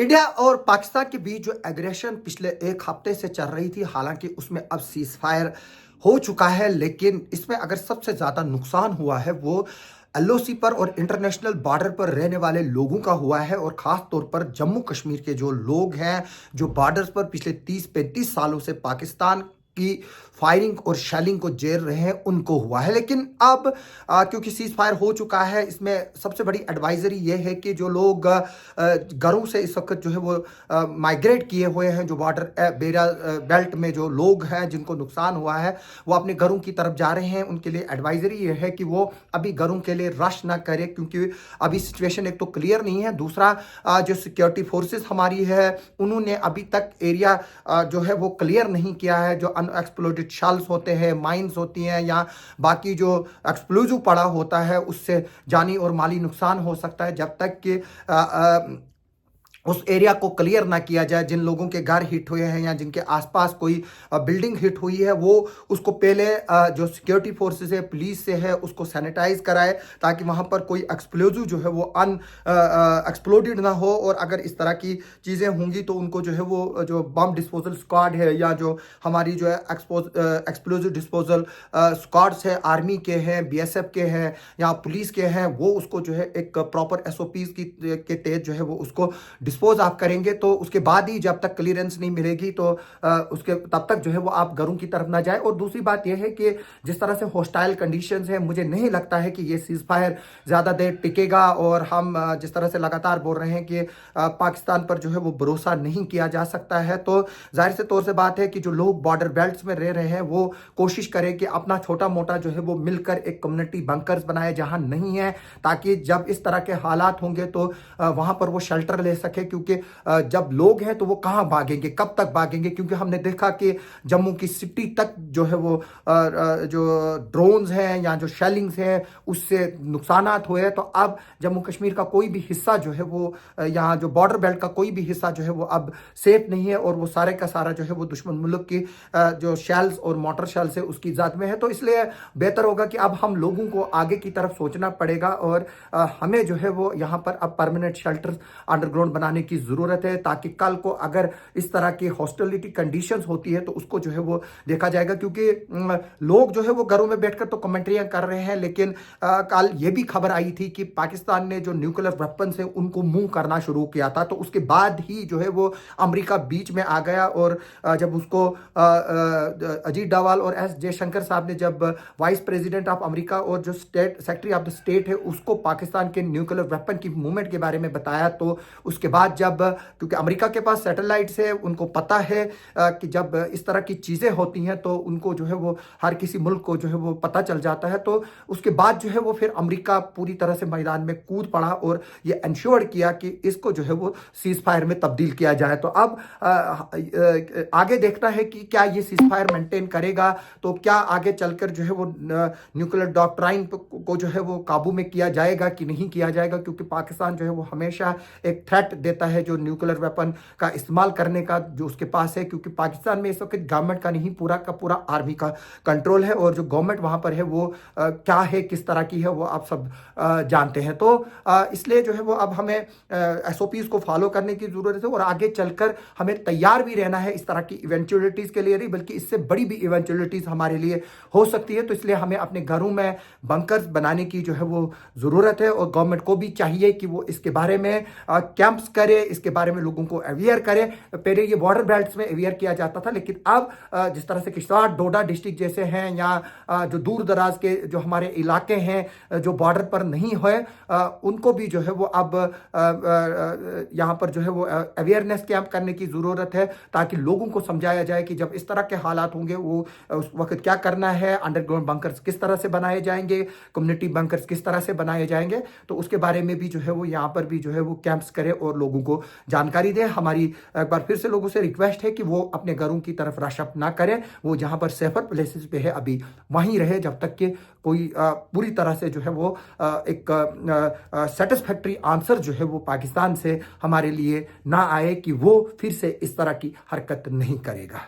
India और पाकिस्तान के बीच जो एग्रेशन पिछले एक हफ्ते से चल रही थी, हालांकि उसमें अब सीज फायर हो चुका है, लेकिन इसमें अगर सबसे ज़्यादा नुकसान हुआ है वो एलओसी पर और इंटरनेशनल बॉर्डर पर रहने वाले लोगों का हुआ है। और ख़ास तौर पर जम्मू कश्मीर के जो लोग हैं, जो बॉर्डर्स पर पिछले 30-35 सालों से पाकिस्तान की फायरिंग और शेलिंग को झेल रहे हैं, उनको हुआ है। लेकिन अब क्योंकि सीज फायर हो चुका है, इसमें सबसे बड़ी एडवाइजरी ये है कि जो लोग घरों से इस वक्त जो है वो माइग्रेट किए हुए हैं, जो बॉर्डर बेरा बेल्ट में जो लोग हैं जिनको नुकसान हुआ है, वो अपने घरों की तरफ जा रहे हैं। उनके लिए एडवाइजरी ये है कि वो अभी घरों के लिए रश ना करें, क्योंकि अभी सिचुएशन एक तो क्लियर नहीं है, दूसरा जो सिक्योरिटी फोर्सेस हमारी है उन्होंने अभी तक एरिया जो है वो क्लियर नहीं किया है। जो अनएक्सप्लोडेड शेल्स होते हैं, माइंस होती हैं, या बाकी जो एक्सप्लोजिव पड़ा होता है, उससे जानी और माली नुकसान हो सकता है। जब तक कि उस एरिया को क्लियर ना किया जाए, जिन लोगों के घर हिट हुए हैं या जिनके आसपास कोई बिल्डिंग हिट हुई है, वो उसको पहले जो सिक्योरिटी फोर्सेस है, पुलिस से है, उसको सैनिटाइज कराए, ताकि वहाँ पर कोई एक्सप्लोजिव जो है वो एक्सप्लोडेड ना हो। और अगर इस तरह की चीज़ें होंगी तो उनको जो है वो जो बम डिस्पोजल स्क्वाड है, या जो हमारी जो है एक्सप्लोजिव डिस्पोजल स्क्वाड्स है, आर्मी के हैं, बीएसएफ के हैं या पुलिस के हैं, वो उसको जो है एक प्रॉपर एसओपीज के तहत जो है वो उसको डिस्पोज आप करेंगे। तो उसके बाद ही, जब तक क्लियरेंस नहीं मिलेगी तो उसके तब तक जो है वो आप घरों की तरफ ना जाए। और दूसरी बात यह है कि जिस तरह से हॉस्टाइल कंडीशंस है, मुझे नहीं लगता है कि ये सीज फायर ज़्यादा देर टिकेगा। और हम जिस तरह से लगातार बोल रहे हैं कि पाकिस्तान पर जो है वो भरोसा नहीं किया जा सकता है, तो जाहिर से तौर से बात है कि जो लोग बॉर्डर बेल्ट्स में रह रहे हैं वो कोशिश करें कि अपना छोटा मोटा जो है वो मिलकर एक कम्युनिटी बंकर्स बनाए जहां नहीं है, ताकि जब इस तरह के हालात होंगे तो वहां पर वो शेल्टर ले सके। क्योंकि जब लोग हैं तो वो कहां भागेंगे, कब तक भागेंगे? क्योंकि हमने देखा कि जम्मू की सिटी तक जो है वो जो ड्रोन्स हैं या जो शेलिंग्स हैं उससे नुकसानात हुए। तो अब जम्मू कश्मीर का कोई भी हिस्सा जो है वो यहाँ जो बॉर्डर बेल्ट का कोई भी हिस्सा जो है वो अब सेफ नहीं है, और वो सारे का सारा जो है वो दुश्मन मुल्क की जो शेल्स और मोटर शेल्स है उसकी ज़द में है। तो इसलिए बेहतर होगा कि अब हम लोगों को आगे की तरफ सोचना पड़ेगा, और हमें जो है वो यहाँ पर अब परमानेंट शेल्टर अंडरग्राउंड बनाने की ज़रूरत है, ताकि कल को अगर इस तरह की हॉस्टिलिटी कंडीशंस होती है तो उसको जो है वो देखा जाएगा। क्योंकि लोग जो है वो घरों में बैठकर तो कमेंट्रियां कर रहे हैं, लेकिन कल ये भी खबर आई थी कि पाकिस्तान ने जो न्यूक्लियर वेपन्स है उनको मूव करना शुरू किया था। तो उसके बाद ही जो है वो अमेरिका बीच में आ गया, और जब उसको अजीत डोवाल और एस जयशंकर साहब ने जब वाइस प्रेसिडेंट ऑफ अमेरिका और जो state secretary of the state है उसको पाकिस्तान के न्यूक्लियर वेपन की मूवमेंट के बारे में बताया, तो उसके बाद जब, क्योंकि अमेरिका के पास सैटेलाइट्स है, उनको पता है कि जब इस तरह की चीज़ें होती हैं तो उनको जो है वो हर किसी मुल्क को जो है वो पता चल जाता है। तो उसके बाद जो है वो फिर अमेरिका पूरी तरह से मैदान में कूद पड़ा और ये इंश्योर किया कि इसको जो है वो सीज फायर में तब्दील किया जाए। तो अब आगे देखना है कि क्या ये सीज फायर मेंटेन करेगा, तो क्या आगे चलकर जो है वो न्यूक्लियर डॉक्ट्राइन को जो है वो काबू में किया जाएगा कि नहीं किया जाएगा। क्योंकि पाकिस्तान जो है वो हमेशा एक थ्रेट देता है जो न्यूक्लियर वेपन का इस्तेमाल करने का जो उसके पास है, क्योंकि पाकिस्तान में इस वक्त गवर्नमेंट का नहीं, पूरा का पूरा आर्मी का कंट्रोल है, और जो गवर्नमेंट वहां पर है वो क्या है, किस तरह की है, वो आप सब जानते हैं। तो इसलिए जो है वो अब हमें एसओपीज को फॉलो करने की जरूरत है, और आगे चलकर हमें तैयार भी रहना है इस तरह की इवेंचुअलिटीज के लिए, नहीं बल्कि इससे बड़ी भी इवेंचुअलिटीज हमारे लिए हो सकती है। तो इसलिए हमें अपने घरों में बंकर्स बनाने की जो है वो जरूरत है, और गवर्नमेंट को भी चाहिए कि वो इसके बारे में कैंप्स करे, इसके बारे में लोगों को अवेयर करे। पहले ये बॉर्डर बेल्ट्स में अवेयर किया जाता था, लेकिन अब जिस तरह से किश्तवाड़ डोडा डिस्ट्रिक्ट जैसे हैं, या जो दूर दराज के जो हमारे इलाके हैं जो बॉर्डर पर नहीं हुए, उनको भी जो है वो अब यहाँ पर जो है वो अवेयरनेस कैंप करने की ज़रूरत है, ताकि लोगों को समझाया जाए कि जब इस तरह के हालात होंगे वो उस वक्त क्या करना है, अंडरग्राउंड बंकर्स किस तरह से बनाए जाएंगे, कम्युनिटी बंकर्स किस तरह से बनाए जाएंगे। तो उसके बारे में भी जो है वो यहाँ पर भी जो है वो कैंप्स करें और लोगों को जानकारी दें। हमारी एक बार फिर से लोगों से रिक्वेस्ट है कि वो अपने घरों की तरफ रश अप ना करें, वो जहां पर सेफर प्लेसेस पे है अभी वहीं रहे, जब तक कि कोई पूरी तरह से जो है वो एक सेटिस्फैक्ट्री आंसर जो है वो पाकिस्तान से हमारे लिए ना आए कि वो फिर से इस तरह की हरकत नहीं करेगा।